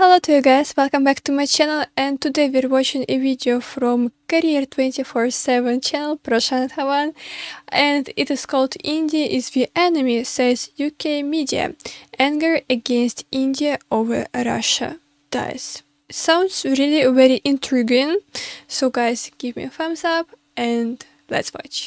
Hello to you guys, welcome back to my channel, and today we're watching a video from Career 24/7 channel, Prashant Havan, and it is called India is the enemy, says UK media. Anger against India over Russia dies. Sounds really very intriguing, so guys give me a thumbs up and let's watch.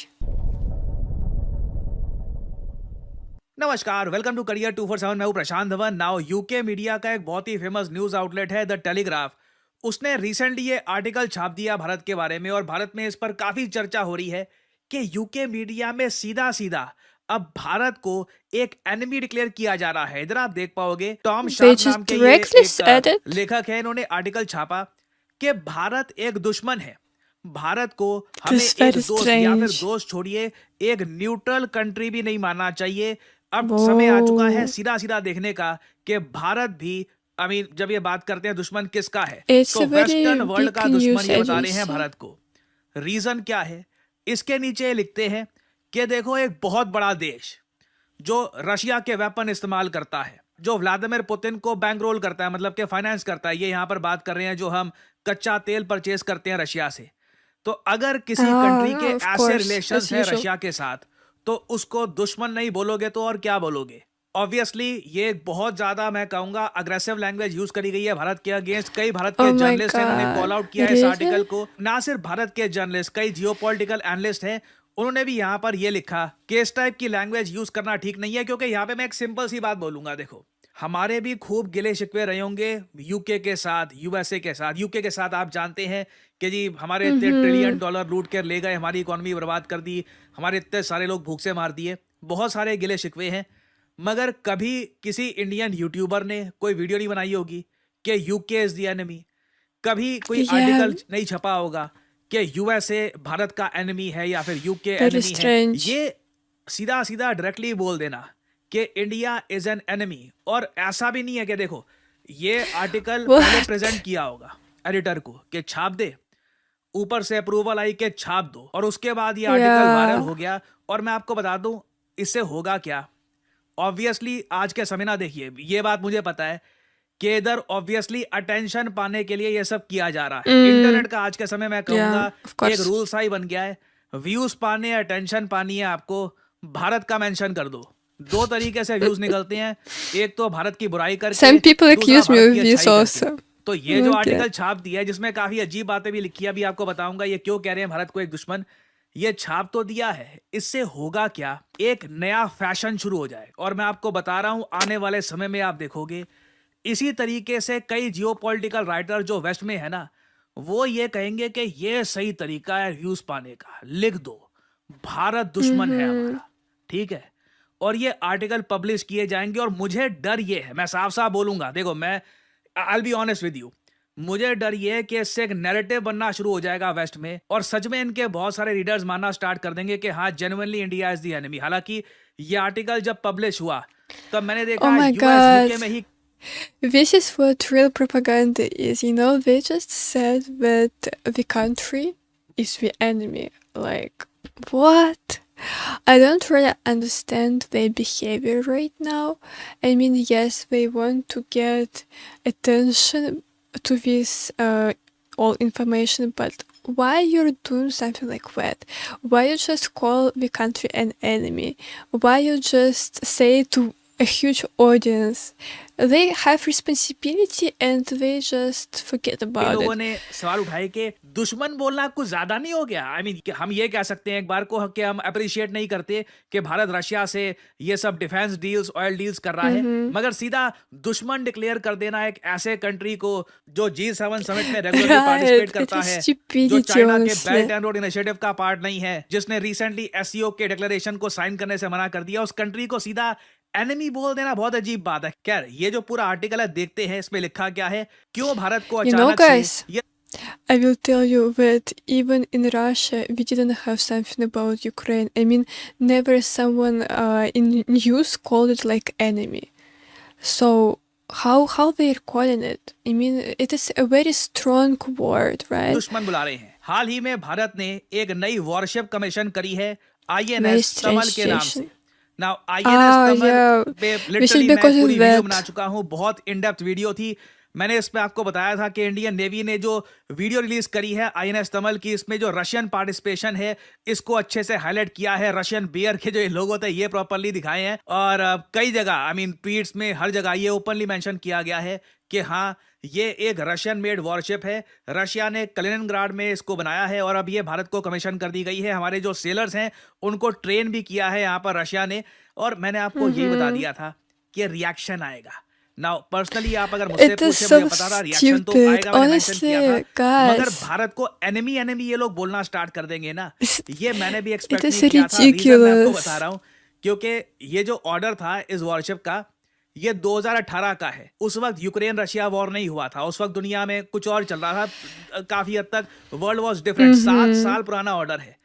नमस्कार, welcome to career 247। मैं हूं प्रशांत Dhawan. Now UK media का एक बहुत ही famous news outlet है the telegraph. उसने recently ये article छाप दिया भारत के बारे में, और भारत में इस पर काफी चर्चा हो रही है कि यूके मीडिया में सीधा सीधा अब भारत को एक एनिमी डिक्लेयर किया जा रहा है। इधर आप देख पाओगे टॉम They शार्प just नाम के ये directly said एक it. लेखक है, इन्होंने आर्टिकल छापा कि भारत एक दुश्मन है। भारत को हमें This एक very दोस्त या फिर strange. दोस्त छोड़िए, एक न्यूट्रल कंट्री भी नहीं मानना चाहिए। अब समय आ चुका है Whoa. सीधा सीधा देखने का कि भारत भी जब ये बात करते हैं दुश्मन किसका है, It's तो a very western world big का दुश्मन news ये बता रहे हैं agency. भारत को। रीजन क्या है? इसके नीचे लिखते हैं कि देखो, एक बहुत बड़ा देश जो रशिया के वेपन इस्तेमाल करता है, जो व्लादिमीर पुतिन को बैंक रोल करता है, मतलब कि फाइनेंस करता है, ये यहां पर बात कर रहे हैं जो हम कच्चा तेल परचेज करते हैं रशिया से। तो अगर किसी कंट्री के Of ऐसे course, रिलेशंस as हैं usual. रशिया के साथ, तो उसको दुश्मन नहीं बोलोगे तो और क्या बोलोगे? ऑब्वियसली ये बहुत ज्यादा, मैं कहूंगा, अग्रेसिव लैंग्वेज यूज करी गई है भारत के अगेंस्ट। कई भारत के Oh my जर्नलिस्ट हैं, इन्होंने कॉल god, आउट किया है इस आर्टिकल really? को। ना सिर्फ भारत के जर्नलिस्ट, कई जियोपॉलिटिकल एनालिस्ट हैं, उन्होंने भी यहां पर ये लिखा कि इस टाइप की लैंग्वेज यूज करना ठीक नहीं है। क्योंकि यहां पे मैं एक सिंपल सी बात बोलूंगा, देखो, हमारे भी खूब गिले शिकवे रहे होंगे यूके के साथ, यूएसए के साथ। यूके के साथ आप जानते हैं कि जी हमारे इतने ट्रिलियन Mm-hmm. डॉलर लूट कर ले गए, हमारी इकोनॉमी बर्बाद कर दी, हमारे इतने सारे लोग भूख से मार दिए, बहुत सारे गिले शिकवे हैं। मगर कभी किसी इंडियन यूट्यूबर ने कोई वीडियो नहीं बनाई होगी कि यूके इज द एनिमी। कभी कोई Yeah, आर्टिकल नहीं छपा होगा कि यूएसए भारत का एनिमी है या फिर यूके very एनिमी है। strange. ये सीधा सीधा डायरेक्टली बोल देना कि इंडिया इज एन एनिमी। और ऐसा भी नहीं है कि देखो, ये आर्टिकल पहले What? प्रेजेंट किया होगा एडिटर को कि छाप दे, ऊपर से अप्रूवल आई कि छाप दो, और उसके बाद ये आर्टिकल वायरल Yeah. हो गया। और मैं आपको बता दूं इससे होगा क्या। ऑब्वियसली आज के समय ना, देखिए, ये बात मुझे पता है कि इधर ऑब्वियसली अटेंशन पाने के लिए ये सब किया जा रहा है। इंटरनेट का आज के समय मैं कहूंगा Yeah, of एक course. रूल सा ही बन गया है। व्यूज पाने, अटेंशन पानी है आपको, भारत का मेंशन कर दो। दो तरीके से व्यूज निकलते हैं, एक तो भारत की बुराई करके, Some people दूसरा accuse me भारत of की this अच्छाई करके। also. तो ये जो Okay. आर्टिकल छाप दिया है, जिसमें काफी अजीब बातें भी लिखी है, अभी आपको बताऊंगा ये क्यों कह रहे हैं भारत को एक दुश्मन। ये छाप तो दिया है, इससे होगा क्या? एक नया फैशन शुरू हो जाए। और मैं आपको बता रहा हूं, आने वाले समय में आप देखोगे इसी तरीके से कई जियोपॉलिटिकल राइटर जो वेस्ट में है ना, वो ये कहेंगे कि ये सही तरीका है व्यूज पाने का, लिख दो भारत दुश्मन है Mm-hmm. हमारा, ठीक है। और ये आर्टिकल पब्लिश किए जाएंगे, और मुझे डर ये है, मैं साफ साफ बोलूंगा, देखो, मैं I will be honest with you, मुझे डर ये है कि इससे एक नैरेटिव बनना शुरू हो जाएगा वेस्ट में, और सच में इनके बहुत सारे रीडर्स मानना स्टार्ट कर देंगे कि हाँ, genuinely India is the enemy. हालांकि ये आर्टिकल जब पब्लिश हुआ तब मैंने Oh देखा my यूएस यूके god. में ही This is what real propaganda is, you know? They just said that the country is the enemy. Like, what? I don't really understand their behavior right now. I mean, yes, they want to get attention to this all information, but why you're doing something like that? Why you just call the country an enemy? Why you just say to a huge audience? They have responsibility and they just forget कई about लोगों it. ने सवाल उठाए कि दुश्मन बोलना कुछ ज्यादा नहीं हो गया? आई मीन, हम ये कह सकते हैं एक बार को कि हम अप्रिशिएट नहीं करते कि भारत रशिया से ये सब डिफेंस डील्स, ऑयल डील्स कर रहा है, Mm-hmm. मगर सीधा दुश्मन डिक्लेयर कर देना एक ऐसे कंट्री को जो G7 समिट में रेगुलरली Right, पार्टिसिपेट it करता is है, जो stupidity, चाइना के honestly. Belt and road initiative का पार्ट नहीं है, जिसने रिसेंटली एससीओ के डिक्लेरेशन को साइन करने से मना कर दिया, उस कंट्री को सीधा एनिमी बोल देना बहुत अजीब बात है। खैर, ये जो पूरा आर्टिकल है, देखते हैं इसमें लिखा क्या है, क्यों भारत को You know, अचानक से guys, ये I will tell you that even in Russia, we didn't have something about Ukraine. I mean, never someone in news called it like enemy. So how they're calling it? I mean, it is a very strong word, right? दुश्मन बुला रहे हैं। हाल ही में भारत ने एक नई worship commission करी है, Very आईएनएस strange तमल के नाम से। situation. Now INS Tamal Yeah, पे this is लिटरली मैं because पूरी of वीडियो बना that. चुका हूं, बहुत इन डेप्थ वीडियो थी। मैंने इसमें आपको बताया था कि इंडियन नेवी ने जो वीडियो रिलीज करी है आईएनएस तमल की, इसमें जो रशियन पार्टिसिपेशन है इसको अच्छे से हाईलाइट किया है। रशियन बियर के जो ये लोगो थे ये प्रॉपरली दिखाए हैं, और कई जगह आई मीन ट्वीट्स में हर जगह ये ओपनली मेंशन किया गया है कि हाँ, ये एक रशियन मेड वॉरशिप है। रशिया ने कलिनिनग्राड में इसको बनाया है और अब ये भारत को कमीशन कर दी गई है। हमारे जो सेलर्स हैं उनको ट्रेन भी किया है यहाँ पर रशिया ने, और मैंने आपको यही बता Mm-hmm. दिया था कि रिएक्शन आएगा। नाउ पर्सनली आप अगर मुझसे It is पूछे, मुझे so पता था रिएक्शन तो stupid. आएगा, मैंने मेंशन किया था। Honestly, मगर guys, भारत को एनिमी एनिमी ये लोग बोलना स्टार्ट कर देंगे ना, ये मैंने भी it एक्सपेक्ट is नहीं किया था। रीजन मैं आपको बता ridiculous. रहा हूँ, क्योंकि ये जो ऑर्डर था इस वॉरशिप का, ये 2018 का है। उस वक्त यूक्रेन रशिया वॉर नहीं हुआ था, उस वक्त दुनिया में कुछ और चल रहा था, काफी हद तक वर्ल्ड वॉज डिफरेंट। 7 Mm-hmm. साल पुराना ऑर्डर है।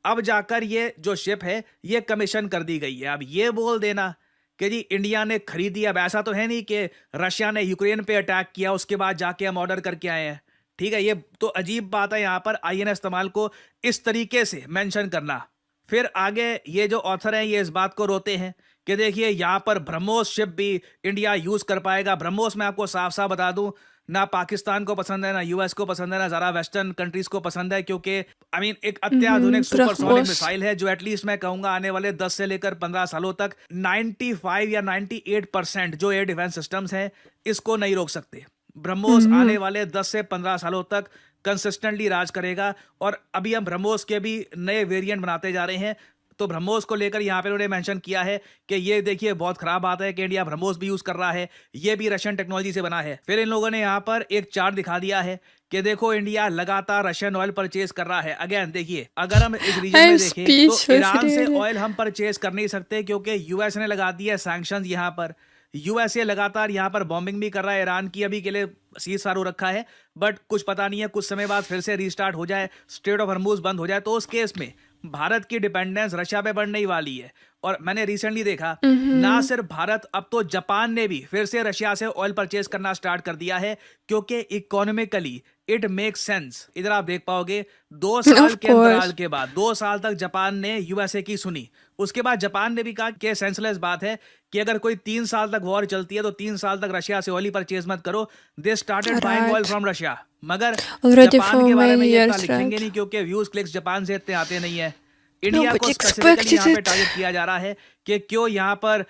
अब जाकर ये जो शिप है ये कमीशन कर दी गई है। अब ये बोल देना कि जी इंडिया ने खरीदी, अब ऐसा तो है नहीं कि रशिया ने यूक्रेन पे अटैक किया उसके बाद जाके हम ऑर्डर करके आए हैं। ठीक है, ये तो अजीब बात है यहाँ पर आईएनएस तमाल को इस तरीके से मेंशन करना। फिर आगे ये जो ऑथर हैं ये इस बात को रोते हैं कि देखिए यहाँ पर ब्रह्मोस शिप भी इंडिया यूज कर पाएगा। ब्रह्मोस मैं आपको साफ साफ बता दूं, ना पाकिस्तान को पसंद है, ना यूएस को पसंद है, ना जरा वेस्टर्न कंट्रीज को पसंद है, क्योंकि आई मीन एक Mm-hmm. अत्याधुनिक सुपरसोनिक Brahmos. मिसाइल है जो एटलीस्ट मैं कहूंगा आने वाले 10 से लेकर 15 सालों तक 95 या 98% जो एयर डिफेंस सिस्टम्स हैं इसको नहीं रोक सकते। ब्रह्मोस Mm-hmm. आने वाले 10 से 15 सालों तक कंसिस्टेंटली राज करेगा, और अभी हम ब्रह्मोस के भी नए वेरिएंट बनाते जा रहे हैं। तो ब्रह्मोस को लेकर यहाँ पे उन्होंने मेंशन किया है कि ये देखिए बहुत खराब बात है कि इंडिया ब्रह्मोस भी यूज कर रहा है, ये भी रशियन टेक्नोलॉजी से बना है। फिर इन लोगों ने यहाँ पर एक चार्ट दिखा दिया है कि देखो इंडिया लगातार रशियन ऑयल परचेज कर रहा है। अगेन देखिए, अगर हम इस रीजन I'm में देखें तो speechless, ईरान से really. ऑयल हम परचेज कर नहीं सकते क्योंकि यूएस ने लगा दिया सैंक्शंस यहाँ पर। यूएसए लगातार यहाँ पर बॉम्बिंग भी कर रहा है, ईरान की अभी के लिए सीज फायर हो रखा है, बट कुछ पता नहीं है कुछ समय बाद फिर से रीस्टार्ट हो जाए, स्ट्रेट ऑफ हॉर्मुज बंद हो जाए, तो उस केस में भारत की डिपेंडेंस रशिया पे बढ़ने ही वाली है। और मैंने रिसेंटली देखा ना Mm-hmm. सिर्फ भारत, अब तो जापान ने भी फिर से रशिया से ऑयल परचेज करना स्टार्ट कर दिया है, क्योंकि इकोनॉमिकली इट मेक सेंस। इधर आप देख पाओगे 2 साल Of के अंतराल course. के बाद 2 साल तक जापान ने यूएसए की सुनी। उसके बाद जापान ने भी कहा कि सेंसलेस बात है कि अगर कोई 3 साल तक वॉर चलती है तो 3 साल तक रशिया से ऑयल ही परचेज मत करो। They started buying oil Right. From Russia. मगर Already जापान for के बारे में many ये इतना years, लिखेंगे right? नहीं क्योंकि व्यूज क्लिक्स जापान से इतने आते नहीं है। इंडिया को Nobody स्पेसिफिकली expected यहाँ पे it. टारगेट किया जा रहा है कि क्यों यहाँ पर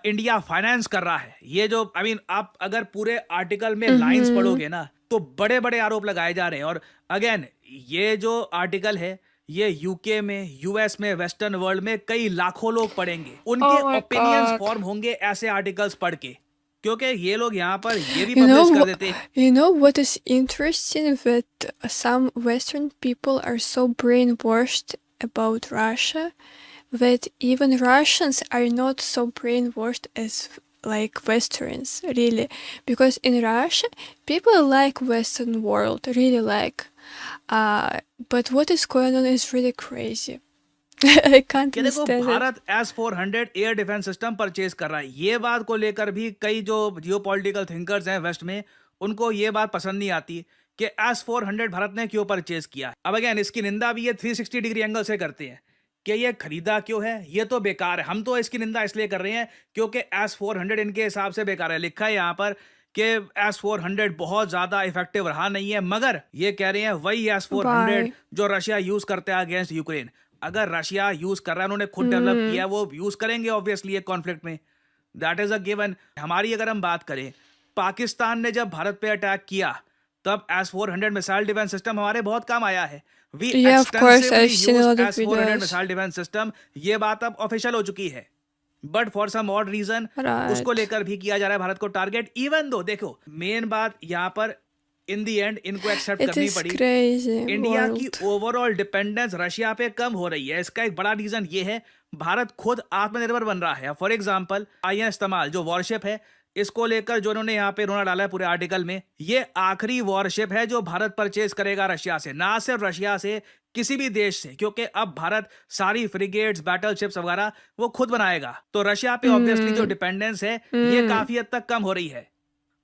इंडिया फाइनेंस कर रहा है। ये जो आई मीन आप अगर पूरे आर्टिकल में लाइंस Mm-hmm. पढ़ोगे ना तो बड़े बड़े आरोप लगाए जा रहे हैं। और अगेन ये जो आर्टिकल है ये यूके में, यूएस में, वेस्टर्न वर्ल्ड में कई लाखों लोग पढ़ेंगे, उनके Oh my opinions God. Form होंगे ऐसे आर्टिकल्स पढ़ के, क्योंकि ये लोग यहाँ पर ये भी You know, पब्लिश कर देते हैं। you know what is interesting? That some Western people are so brainwashed about Russia that even Russians are not so brainwashed as like Westerns, really. Because in Russia, people like Western world, really like. But what is going on is really crazy. I can't कि देखो understand it. Bharat S-400 air defence system purchase कर रहा है। ये बात को लेकर भी कई जो जियोपॉलिटिकल थिंकर्स हैं वेस्ट में, उनको ये बात पसंद नहीं आती कि S-400 भारत ने क्यों परचेज किया। अब अगेन इसकी निंदा भी ये 360 डिग्री एंगल से करते हैं कि ये खरीदा क्यों है, ये तो बेकार है। हम तो इसकी निंदा इसलिए कर रहे हैं क्योंकि S-400 इनके हिसाब से बेकार है। लिखा है यहाँ पर कि S-400 बहुत ज्यादा इफेक्टिव रहा नहीं है, मगर ये कह रहे हैं वही S-400 Why? जो रशिया यूज करता है अगेंस्ट यूक्रेन। अगर रशिया यूज कर रहा है, उन्होंने खुद डेवलप किया है, वो यूज करेंगे ऑब्वियसली एक कॉन्फ्लिक्ट में, दैट इज अ गिवन। हमारी अगर हम बात करें, पाकिस्तान ने जब भारत पे अटैक किया तब S-400 मिसाइल डिफेंस सिस्टम हमारे बहुत काम आया है। We Yeah, of course, extensively I've seen a use lot of S-400 videos. Missile defence system. ये बात अब ऑफिशियल हो चुकी है, but for some odd reason उसको Right. लेकर भी किया जा रहा है भारत को टारगेट। इवन दो देखो मेन बात यहाँ पर इन दी एंड इनको एक्सेप्ट It करनी is पड़ी, crazy इंडिया की world. ओवरऑल डिपेंडेंस रशिया पे कम हो रही है। इसका एक बड़ा रीजन ये है भारत खुद आत्मनिर्भर बन रहा है। फॉर एग्जांपल आईएनएस तमाल जो वॉरशिप है, इसको लेकर जो उन्होंने यहाँ पे रोना डाला है पूरे आर्टिकल में, ये आखिरी वॉरशिप है जो भारत परचेज करेगा रशिया से, ना सिर्फ रशिया से, किसी भी देश से, क्योंकि अब भारत सारी फ्रिगेट्स, बैटल शिप्स वगैरह वो खुद बनाएगा। तो रशिया पे ऑब्वियसली जो डिपेंडेंस है ये काफी हद तक कम हो रही है।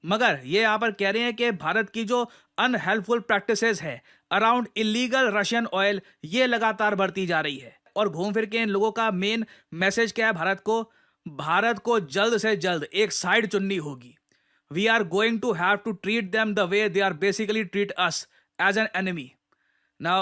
मगर ये यहाँ पर कह रहे हैं कि भारत की जो अनहेल्पफुल प्रैक्टिसेस है अराउंड इलीगल रशियन ऑयल, ये लगातार बढ़ती जा रही है। और घूम फिर के इन लोगों का मेन मैसेज क्या है भारत को? भारत को जल्द से जल्द एक साइड चुननी होगी। we are going to have to treat them the way they are basically treat us, as an enemy. Now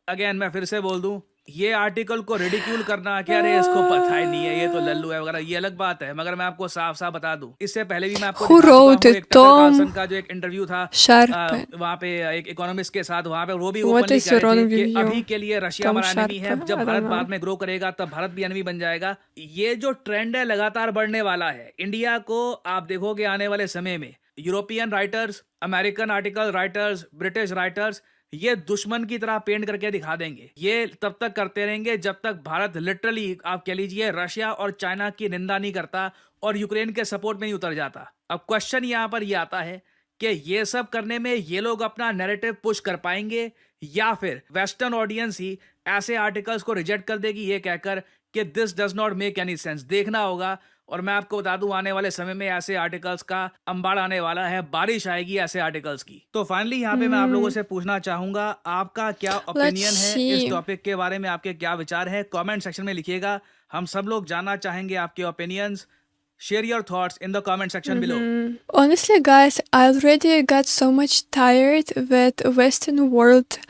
again मैं फिर से बोल दूं, ये आर्टिकल को रिडिक्यूल करना कि अरे इसको पता ही नहीं है, ये तो लल्लू है वगैरह, ये अलग बात है, मगर मैं आपको साफ साफ बता दूं, इससे पहले भी मैं आपको Who दिखा चुका wrote हूं it? एक टकर Tom कार्लसन का जो एक इंटरव्यू था Sharp. वहां पे एक इकोनॉमिस्ट के साथ, वहां पे वो भी What ओपनली is कह रहे wrong थे कि with you? अभी के लिए रशिया Tom हमारा एनिमी है, Sharp? जब I भारत don't बाद know. में ग्रो करेगा तब भारत भी एनिमी बन जाएगा। ये जो ट्रेंड है लगातार बढ़ने वाला है। इंडिया को आप देखोगे आने वाले समय में European writers, American article writers, British writers ये दुश्मन की तरह पेंट करके दिखा देंगे। ये तब तक करते रहेंगे जब तक भारत लिटरली आप कह लीजिए रशिया और चाइना की निंदा नहीं करता और यूक्रेन के सपोर्ट में नहीं उतर जाता। अब क्वेश्चन यहां पर ये आता है कि ये सब करने में ये लोग अपना नैरेटिव पुश कर पाएंगे या फिर वेस्टर्न ऑडियंस ही ऐसे आर्टिकल्स को रिजेक्ट कर देगी ये कहकर कि this does not make any sense. देखना होगा। और मैं आपको बता दूं आने वाले समय में ऐसे आर्टिकल्स का अंबाड़ आने वाला है, बारिश आएगी ऐसे आर्टिकल्स की। तो फाइनली यहाँ पे मैं आप लोगों से पूछना चाहूंगा आपका क्या Let's ओपिनियन है इस see. टॉपिक के बारे में, आपके क्या विचार है कमेंट सेक्शन में लिखिएगा। हम सब लोग जानना चाहेंगे आपके opinions. Share your thoughts in the comment section below. Honestly, guys, I already got so much tired that Western world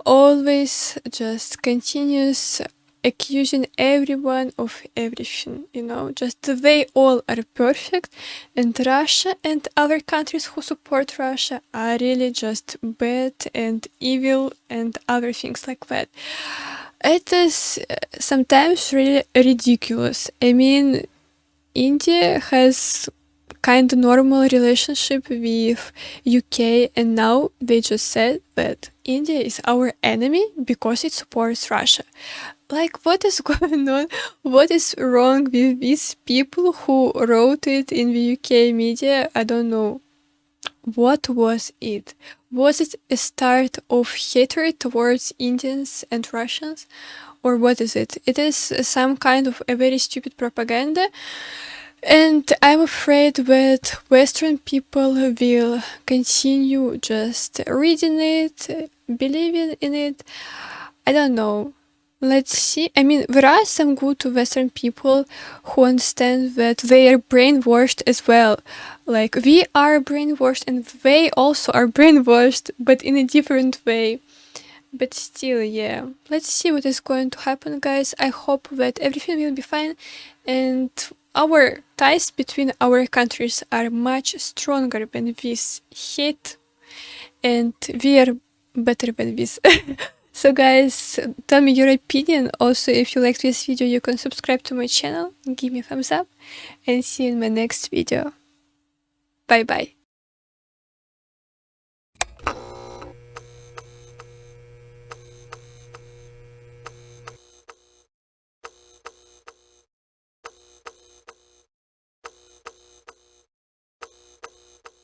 always just continues accusing everyone of everything, you know, just they all are perfect, and Russia and other countries who support Russia are really just bad and evil and other things like that. It is sometimes really ridiculous. I mean, India has kind of normal relationship with UK, and now they just said that India is our enemy because it supports Russia. Like, what is going on? What is wrong with these people who wrote it in the UK media? I don't know. What was it? Was it a start of hatred towards Indians and Russians? Or what is it? It is some kind of a very stupid propaganda. And I'm afraid that Western people will continue just reading it, believing in it. I don't know. Let's see. I mean, there are some good Western people who understand that they are brainwashed as well. Like, we are brainwashed and they also are brainwashed, but in a different way. But still, yeah. Let's see what is going to happen, guys. I hope that everything will be fine and our ties between our countries are much stronger than this hate, and we are better than this. So guys, tell me your opinion. Also, if you liked this video, you can subscribe to my channel, give me a thumbs up, and see you in my next video. Bye bye.